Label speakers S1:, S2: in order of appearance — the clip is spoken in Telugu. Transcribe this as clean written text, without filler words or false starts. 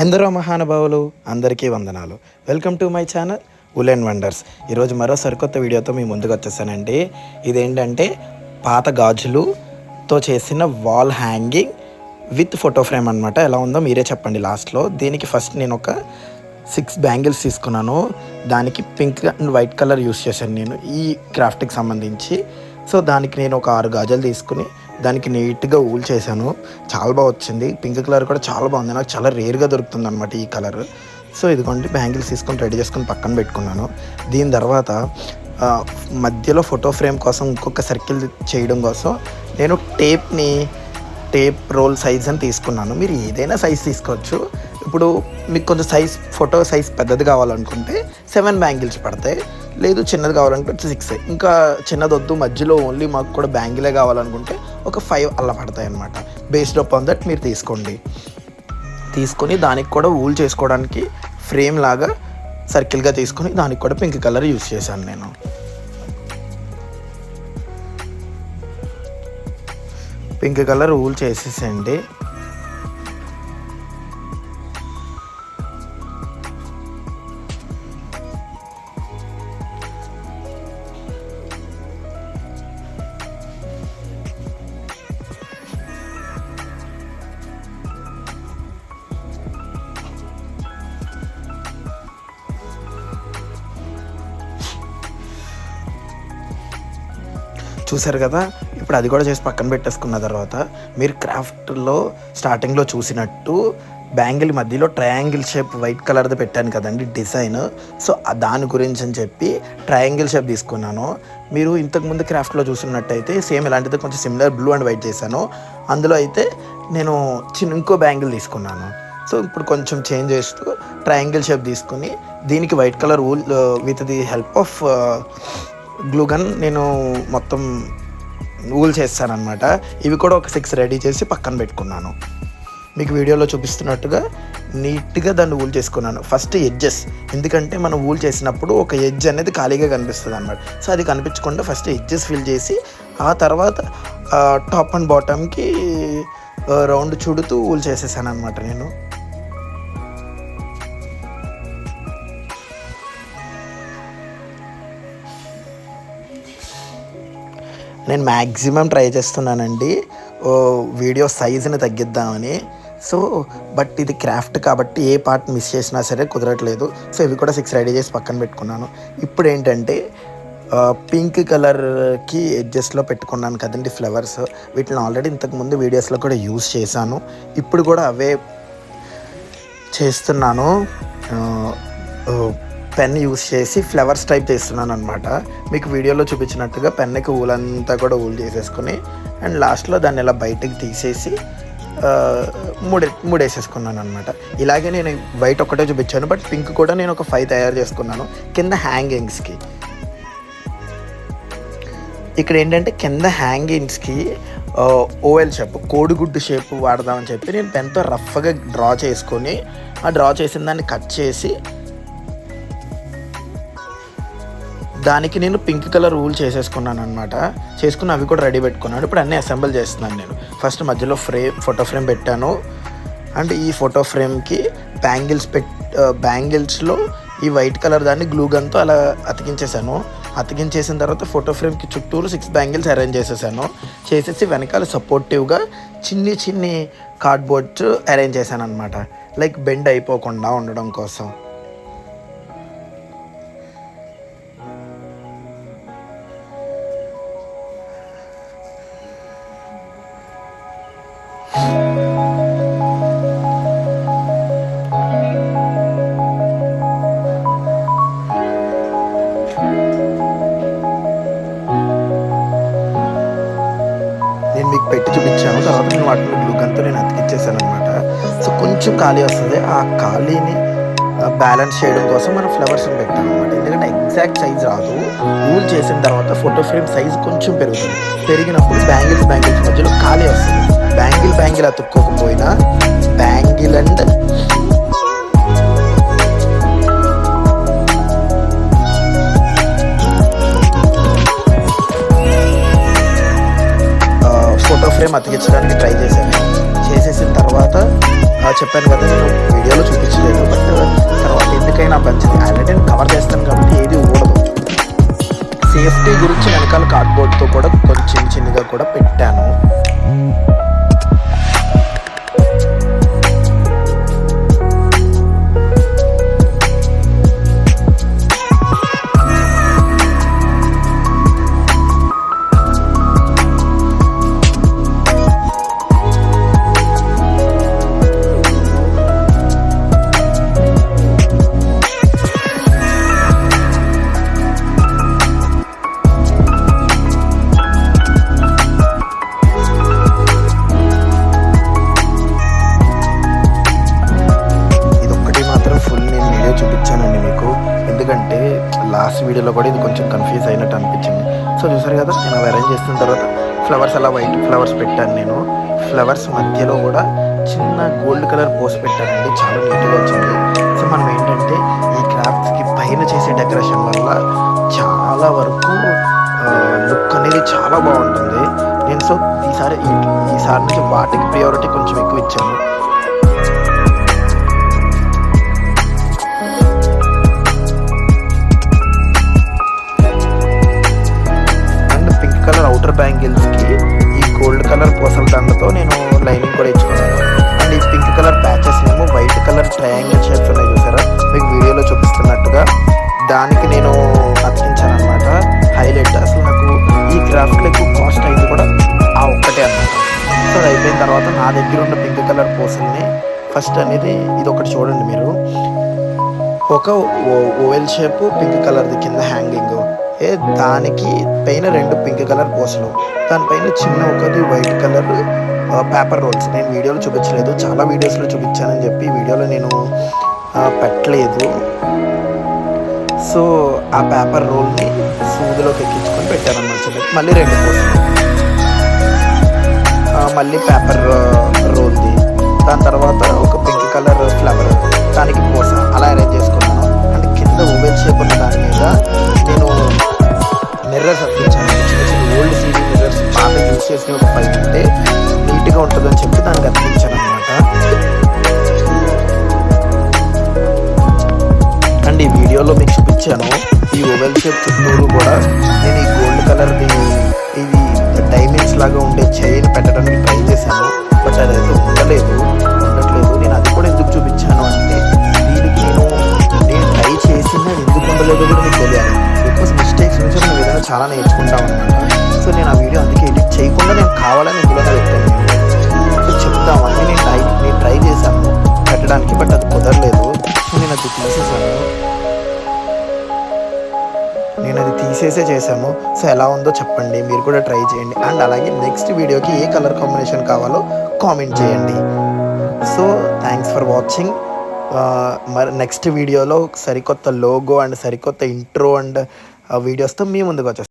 S1: ఎందరో మహానుభావులు అందరికీ వందనాలు. Welcome to my channel woollen wonders. ఈరోజు మరో సరికొత్త వీడియోతో మీ ముందుకు వచ్చేసానండి. ఇదేంటంటే పాత గాజులుతో చేసిన wall hanging with photo frame అనమాట. ఎలా ఉందో మీరే చెప్పండి లాస్ట్లో. దీనికి ఫస్ట్ నేను ఒక 6 బ్యాంగిల్స్ తీసుకున్నాను. దానికి pink and white colour use చేశాను నేను ఈ క్రాఫ్ట్కి సంబంధించి. సో దానికి నేను ఒక 6 గాజులు తీసుకుని దానికి నీట్గా ఊల్ చేశాను. చాలా బాగా వచ్చింది. పింక్ కలర్ కూడా చాలా బాగుంది. నాకు చాలా రేర్గా దొరుకుతుంది అనమాట ఈ కలర్. సో ఇదిగోండి బ్యాంగిల్స్ తీసుకొని రెడీ చేసుకొని పక్కన పెట్టుకున్నాను. దీని తర్వాత మధ్యలో ఫోటో ఫ్రేమ్ కోసం ఇంకొక సర్కిల్ చేయడం కోసం నేను టేప్ రోల్ సైజ్ అని తీసుకున్నాను. మీరు ఏదైనా సైజ్ తీసుకోవచ్చు. ఇప్పుడు మీకు కొంచెం ఫోటో సైజ్ పెద్దది కావాలనుకుంటే 7 బ్యాంగిల్స్ పడతాయి. లేదు చిన్నది కావాలనుకుంటే 6. ఇంకా చిన్నది వద్దు, మధ్యలో ఓన్లీ మాకు కూడా బ్యాంగిలే కావాలనుకుంటే ఒక 5 అలా పడతాయి అన్నమాట. బేస్డ్ అపాన్ దట్ మీరు తీసుకొని దానికి కూడా ఊల్ చేసుకోవడానికి ఫ్రేమ్ లాగా సర్కిల్గా తీసుకొని దానికి కూడా పింక్ కలర్ యూస్ చేశాను నేను. పింక్ కలర్ ఊల్ చేసేసండి. చూసారు కదా. ఇప్పుడు అది కూడా చేసి పక్కన పెట్టేసుకున్న తర్వాత మీరు క్రాఫ్ట్లో స్టార్టింగ్లో చూసినట్టు బ్యాంగిల్ మధ్యలో ట్రయాంగిల్ షేప్ వైట్ కలర్ది పెట్టాను కదండి డిజైన్. సో దాని గురించి అని చెప్పి ట్రయాంగిల్ షేప్ తీసుకున్నాను. మీరు ఇంతకుముందు క్రాఫ్ట్లో చూసినట్టయితే సేమ్ ఇలాంటిది కొంచెం సిమిలర్ బ్లూ అండ్ వైట్ చేశాను. అందులో అయితే నేను ఇంకో బ్యాంగిల్ తీసుకున్నాను. సో ఇప్పుడు కొంచెం చేంజ్ చేస్తూ ట్రయాంగిల్ షేప్ తీసుకుని దీనికి white colour wool with the help of glue gun నేను మొత్తం ఊల్ చేస్తాను అనమాట. ఇవి కూడా ఒక 6 రెడీ చేసి పక్కన పెట్టుకున్నాను. మీకు వీడియోలో చూపిస్తున్నట్టుగా నీట్గా దాన్ని ఊల్ చేసుకున్నాను. ఫస్ట్ ఎడ్జెస్, ఎందుకంటే మనం ఊల్ చేసినప్పుడు ఒక ఎడ్జ్ అనేది ఖాళీగా కనిపిస్తుంది అనమాట. సో అది కనిపించకుండా ఫస్ట్ ఎడ్జెస్ ఫిల్ చేసి ఆ తర్వాత టాప్ అండ్ బాటమ్కి రౌండ్ చుడుతూ ఊల్ చేసేసాను అనమాట నేను. నేను మ్యాక్సిమం ట్రై చేస్తున్నానండి వీడియో సైజుని తగ్గిద్దామని. సో బట్ ఇది క్రాఫ్ట్ కాబట్టి ఏ పార్ట్ మిస్ చేసినా సరే కుదరట్లేదు. సో ఇవి కూడా 6 రెడీ చేసి పక్కన పెట్టుకున్నాను. ఇప్పుడు ఏంటంటే పింక్ కలర్కి ఎడ్జెస్లో పెట్టుకున్నాను కదండి ఫ్లవర్స్. వీటిని ఆల్రెడీ ఇంతకుముందు వీడియోస్లో కూడా యూస్ చేశాను. ఇప్పుడు కూడా అవే చేస్తున్నాను. పెన్ యూస్ చేసి ఫ్లవర్స్ టైప్ చేస్తున్నాను అనమాట. మీకు వీడియోలో చూపించినట్టుగా పెన్నుకి ఊలంతా కూడా ఊల్ చేసేసుకొని అండ్ లాస్ట్లో దాన్ని ఇలా బయటకు తీసేసి మూడేసేసుకున్నాను అనమాట. ఇలాగే నేను వైట్ ఒక్కటే చూపించాను, బట్ పింక్ కూడా నేను ఒక 5 తయారు చేసుకున్నాను కింద హ్యాంగింగ్స్కి. ఇక్కడ ఏంటంటే కింద హ్యాంగింగ్స్కి ఓవెల్ షేప్, కోడిగుడ్డు షేప్ వాడదామని చెప్పి నేను పెన్తో రఫ్గా డ్రా చేసుకొని ఆ డ్రా చేసిన దాన్ని కట్ చేసి దానికి నేను పింక్ కలర్ ఊల్ చేసేసుకున్నాను అనమాట. చేసుకుని అవి కూడా రెడీ పెట్టుకున్నాను. ఇప్పుడు అన్నీ అసెంబుల్ చేస్తున్నాను నేను. ఫస్ట్ మధ్యలో ఫోటో ఫ్రేమ్ పెట్టాను అండ్ ఈ ఫోటో ఫ్రేమ్కి బ్యాంగిల్స్లో ఈ వైట్ కలర్ దాన్ని గ్లూ గన్తో అలా అతికించేసాను. అతికించేసిన తర్వాత ఫోటో ఫ్రేమ్కి చుట్టూరు 6 బ్యాంగిల్స్ అరేంజ్ చేసేసి వెనకాల సపోర్టివ్గా చిన్ని కార్డ్బోర్డ్స్ అరేంజ్ చేశాను అనమాట. లైక్ బెండ్ అయిపోకుండా ఉండడం కోసం. నేను మీకు పెట్టి చూపించాను. తర్వాత నేను వాటిని గ్లూ గన్తో నేను అతికిచ్చేసాను అనమాట. సో కొంచెం ఖాళీ వస్తుంది. ఆ ఖాళీని బ్యాలెన్స్ చేయడం కోసం మనం ఫ్లవర్స్ని పెట్టాం అనమాట. ఎందుకంటే ఎగ్జాక్ట్ సైజ్ రాదు. ఊల్ చేసిన తర్వాత ఫోటో ఫ్రేమ్ సైజ్ కొంచెం పెరుగుతుంది. పెరిగినప్పుడు బ్యాంగిల్స్ మధ్యలో ఖాళీ వస్తుంది. బ్యాంగిల్ అతుక్కోకపోయినా బ్యాంగిల్ అండ్ ఫోటో ఫ్రేమ్ అతికించడానికి ట్రై చేశాను. చేసేసిన తర్వాత చెప్పాను కదా నేను వీడియోలో చూపించలేదు, బట్ తర్వాత ఎందుకైనా మంచిది. ఆల్రెడీ నేను కవర్ చేస్తాను కాబట్టి ఏది ఊడదు. సేఫ్టీ గురించి వెనకాల కార్డ్బోర్డ్తో కూడా కొంచెం చిన్నగా కూడా పెట్టాను. ఎందుకంటే లాస్ట్ వీడియోలో కూడా ఇది కొంచెం కన్ఫ్యూజ్ అయినట్టు అనిపించింది. సో చూసారు కదా, నేను అరేంజ్ చేసిన తర్వాత ఫ్లవర్స్ అలా వైట్ ఫ్లవర్స్ పెట్టాను. నేను ఫ్లవర్స్ మధ్యలో కూడా చిన్న గోల్డ్ కలర్ పోసి పెట్టానండి, చాలా నీట్గా వచ్చింది. సో మనం ఏంటంటే ఈ క్రాఫ్ట్స్కి పైన చేసే డెకరేషన్ వల్ల చాలా వరకు లుక్ అనేది చాలా బాగుంటుంది. నేను సో ఈసారి నుంచి వాటికి ప్రియారిటీ కొంచెం ఎక్కువ ఇచ్చాను. అవుటర్ బ్యాంగిల్స్కి ఈ గోల్డ్ కలర్ పూసల దండతో నేను లైనింగ్ కూడా ఇచ్చుకున్నాను. అండ్ ఈ పింక్ కలర్ ప్యాచెస్ ఏమో వైట్ కలర్ ట్రయాంగిల్ షేప్స్ ఉన్నాయి చూసారా, మీకు వీడియోలో చూపిస్తున్నట్టుగా దానికి నేను అతికించాను అనమాట. హైలైట్ అసలు నాకు ఈ క్రాఫ్ట్లో ఎక్కువ కాస్ట్ అయింది కూడా ఆ ఒక్కటే అన్నమాట. సో అది అయిపోయిన తర్వాత నా దగ్గర ఉన్న పింక్ కలర్ పూసల్ని ఫస్ట్ అనేది ఇది ఒకటి చూడండి మీరు, ఒక ఓవెల్ షేప్ పింక్ కలర్ది కింద హ్యాంగింగ్, దానికి పైన 2 పింక్ కలర్ పూసలు, దానిపైన చిన్న ఒకటి వైట్ కలర్ పేపర్ రోల్స్. నేను వీడియోలో చూపించలేదు, చాలా వీడియోస్లో చూపించానని చెప్పి వీడియోలో నేను పెట్టలేదు. సో ఆ పేపర్ రోల్ని సూదిలోకి ఎక్కించుకొని పెట్టానన్నమాట. మళ్ళీ 2 పూసలు, మళ్ళీ పేపర్ రోల్ది, దాని తర్వాత ఒక పింక్ కలర్ ఫ్లవర్, దానికి పూస, అలా అరేంజ్ చేసుకున్నాను. అండ్ కింద ఓవెల్ షేప్ ఉన్న దాని మీద నేను మిర్రర్స్ అతికించాను. చిన్న చిన్న ఓల్డ్ సీడీ మిర్రర్స్ బాగా యూజ్ చేసి ఒక 5 ఉంటే నీట్గా ఉంటుందని చెప్పి దానికి అతికించాను అనమాట. అండ్ ఈ వీడియోలో మీకు చూపించాను ఈ ఓవెల్ షేప్ చుట్టూరు కూడా నేను ఈ గోల్డ్ కలర్ది ఇది డైమండ్స్ లాగా ఉండే చైన్ పెట్టడానికి ట్రై చేశాను, బట్ అదైతే ఉండట్లేదు. నేను అది కూడా ఎందుకు చూపించాను అంటే దీనికి నేను ట్రై చేసిన ఎందుకు ఉండలేదో కూడా మీకు తెలియాలి. బికాస్ మిస్టేక్స్ నుంచి మనం ఏదైనా చాలా నేర్చుకుంటాం అనమాట. సో నేను ఆ వీడియో అందుకే ఎడిట్ చేయకుండా నేను కావాలని ఇందులోనే పెట్టాను. సో చెప్తామని నేను ట్రై చేశాను పెట్టడానికి, బట్ అది కుదరలేదు. సో నేను అది తీసేసే చేశాను. సో ఎలా ఉందో చెప్పండి, మీరు కూడా ట్రై చేయండి. అండ్ అలాగే నెక్స్ట్ వీడియోకి ఏ కలర్ కాంబినేషన్ కావాలో కామెంట్ చేయండి. So thanks for watching. మరి నెక్స్ట్ వీడియోలో సరికొత్త లోగో అండ్ సరికొత్త ఇంట్రో అండ్ వీడియోస్తో మీ ముందుకు వచ్చేస్తాను.